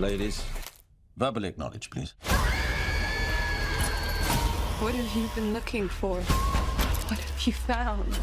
Ladies, verbally acknowledge, please. What have you been looking for? What have you found?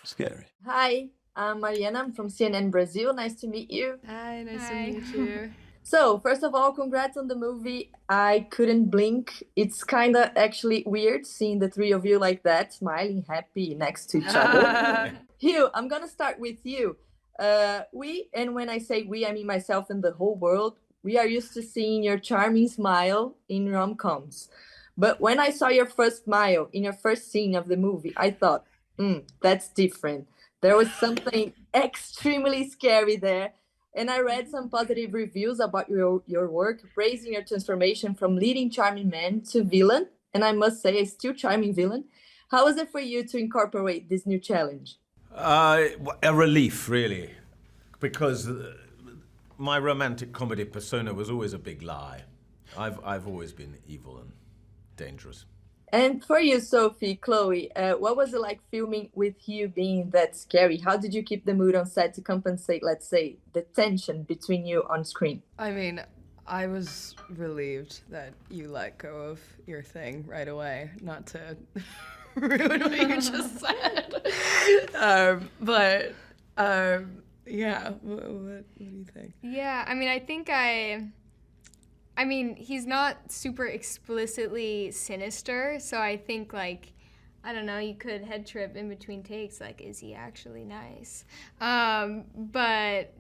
Scary. Hi, I'm Mariana. I'm from CNN Brazil. Nice to meet you. Hi, nice to Hi. meet you. So, first of all, congrats on the movie. I couldn't blink. It's kind of actually weird seeing the three of you like that, smiling, happy next to each other. Hugh, I'm going to start with you. And when I say we, I mean myself and the whole world, we are used to seeing your charming smile in rom-coms. But when I saw your first smile in your first scene of the movie, I thought, that's different. There was something extremely scary there. And I read some positive reviews about your work, praising your transformation from leading charming man to villain. And I must say, a still charming villain. How was it for you to incorporate this new challenge? A relief, really, because my romantic comedy persona was always a big lie. I've always been evil and dangerous. And for you, Sophie, Chloe, what was it like filming with Hugh being that scary? How did you keep the mood on set to compensate, let's say, the tension between you on screen? I mean, I was relieved that you let go of your thing right away, not to ruin what you just said. Yeah, what do you think? Yeah, I mean, I mean, he's not super explicitly sinister, so I think, like, I don't know, you could head trip in between takes, like, is he actually nice? But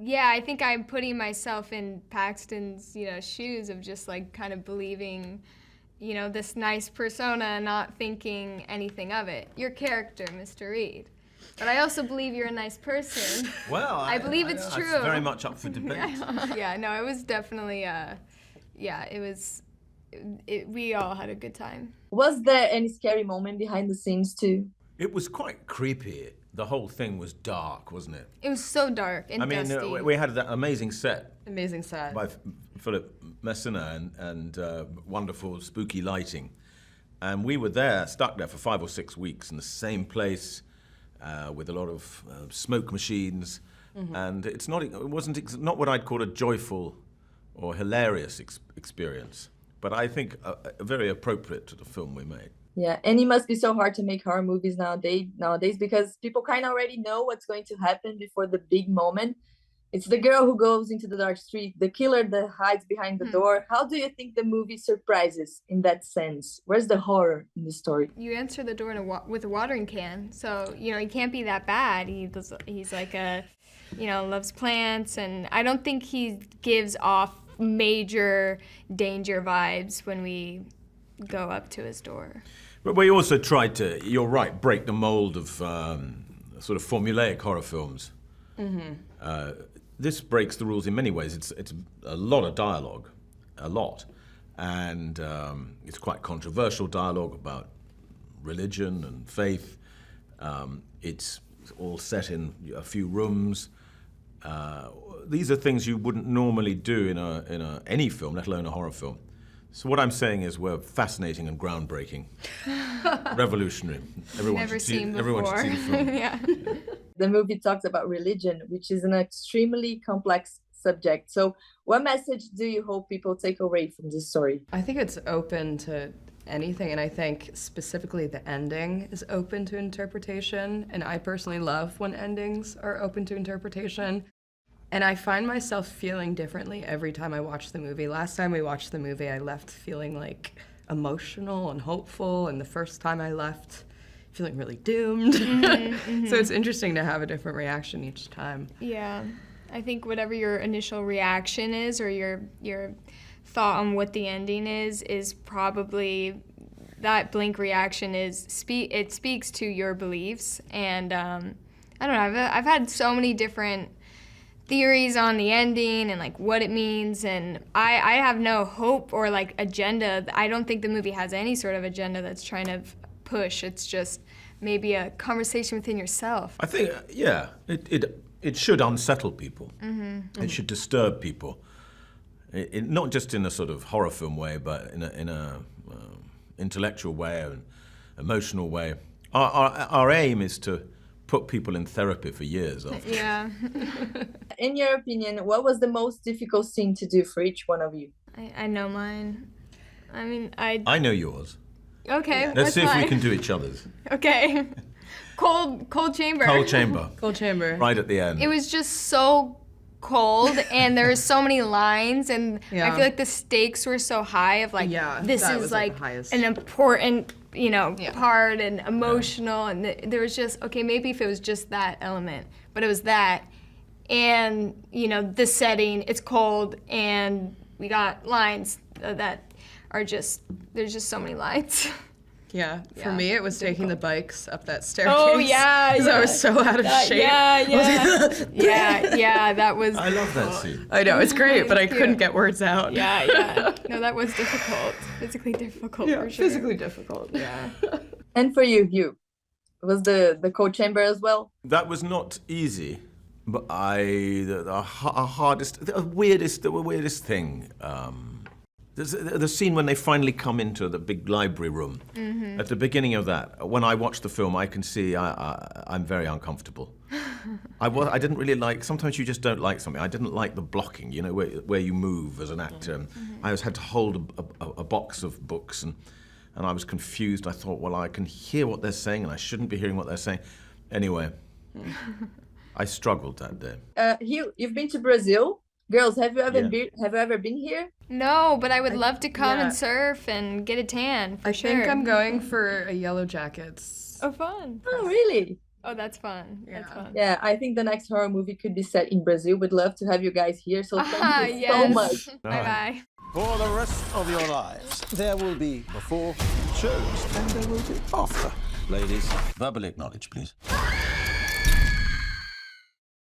yeah, I think I'm putting myself in Paxton's, shoes of just, like, kind of believing, this nice persona and not thinking anything of it. Your character, Mr. Reed. But I also believe you're a nice person. Well, I believe it's true. It's very much up for debate. Yeah, no, it was definitely, we all had a good time. Was there any scary moment behind the scenes too? It was quite creepy. The whole thing was dark, wasn't it? It was so dark and dusty. We had that amazing set. Amazing set. By Philip Messina and wonderful spooky lighting. And we were there, stuck there for 5 or 6 weeks in the same place with a lot of smoke machines. Mm-hmm. And it wasn't what I'd call a joyful or hilarious experience, but I think very appropriate to the film we made. Yeah, and it must be so hard to make horror movies nowadays because people kind of already know what's going to happen before the big moment. It's the girl who goes into the dark street, the killer that hides behind the door. How do you think the movie surprises in that sense? Where's the horror in the story? You answer the door with a watering can, so he can't be that bad. He's like loves plants, and I don't think he gives off major danger vibes when we go up to his door. But we also tried to, you're right, break the mold of sort of formulaic horror films. Mm-hmm. This breaks the rules in many ways. It's a lot of dialogue, and it's quite controversial dialogue about religion and faith. It's all set in a few rooms. These are things you wouldn't normally do in any film, let alone a horror film. So what I'm saying is we're fascinating and groundbreaking, revolutionary. Everyone should see the film. Yeah. The movie talks about religion, which is an extremely complex subject. So what message do you hope people take away from this story? I think it's open to anything, and I think specifically the ending is open to interpretation, and I personally love when endings are open to interpretation. And I find myself feeling differently every time I watch the movie. Last time we watched the movie, I left feeling like emotional and hopeful, and the first time I left feeling really doomed. Mm-hmm. So it's interesting to have a different reaction each time. Yeah, I think whatever your initial reaction is, or your thought on what the ending is probably that blank reaction it speaks to your beliefs. And I don't know, I've had so many different theories on the ending and like what it means, and I have no hope or like agenda. I don't think the movie has any sort of agenda that's trying to push. It's just maybe a conversation within yourself. I think, yeah, it should unsettle people. Mm-hmm. It should disturb people. Not just in a sort of horror film way, but in a intellectual way and emotional way. Our aim is to put people in therapy for years after. Yeah. In your opinion, what was the most difficult scene to do for each one of you? I know mine. I mean, I know yours. Okay, Let's that's see if we fine. can do each other's. Okay. Cold chamber. Cold chamber. Cold chamber. Right at the end. It was just so cold, and there were so many lines, and I Yeah. feel like the stakes were so high of like, Yeah, this that is was, like the highest. an important, Yeah. part and emotional, and there was just, okay, maybe if it was just that element, but it was that, and the setting, it's cold, and we got lines that are just, there's just so many lines. Yeah, for Yeah, me it was taking the bikes up that staircase. Oh, yeah, Because I yeah. was so out of shape. Yeah, that was, I love that scene. I know, it's great, but I Cute. couldn't get words out. yeah. No, that was difficult. Physically difficult, Yeah, for sure. physically difficult. Yeah. And for you, Hugh, was the cold chamber as well? That was not easy, but the weirdest thing. There's the scene when they finally come into the big library room. Mm-hmm. At the beginning of that, when I watch the film, I can see I'm very uncomfortable. I didn't really like. Sometimes you just don't like something. I didn't like the blocking. Where you move as an actor. Mm-hmm. I had to hold a box of books, and I was confused. I thought, well, I can hear what they're saying, and I shouldn't be hearing what they're saying. Anyway, I struggled that day. Hugh, you've been to Brazil. Girls, have you ever been here? No, but I would love to come yeah. and surf and get a tan, for I sure. think I'm going for a Yellow Jackets. Oh, fun. Oh, really? Oh, that's fun. That's Yeah. fun. Yeah, I think the next horror movie could be set in Brazil. Would love to have you guys here. So thank you so much. Bye-bye. For the rest of your lives, there will be before shows and there will be after. Ladies, verbally acknowledge, please.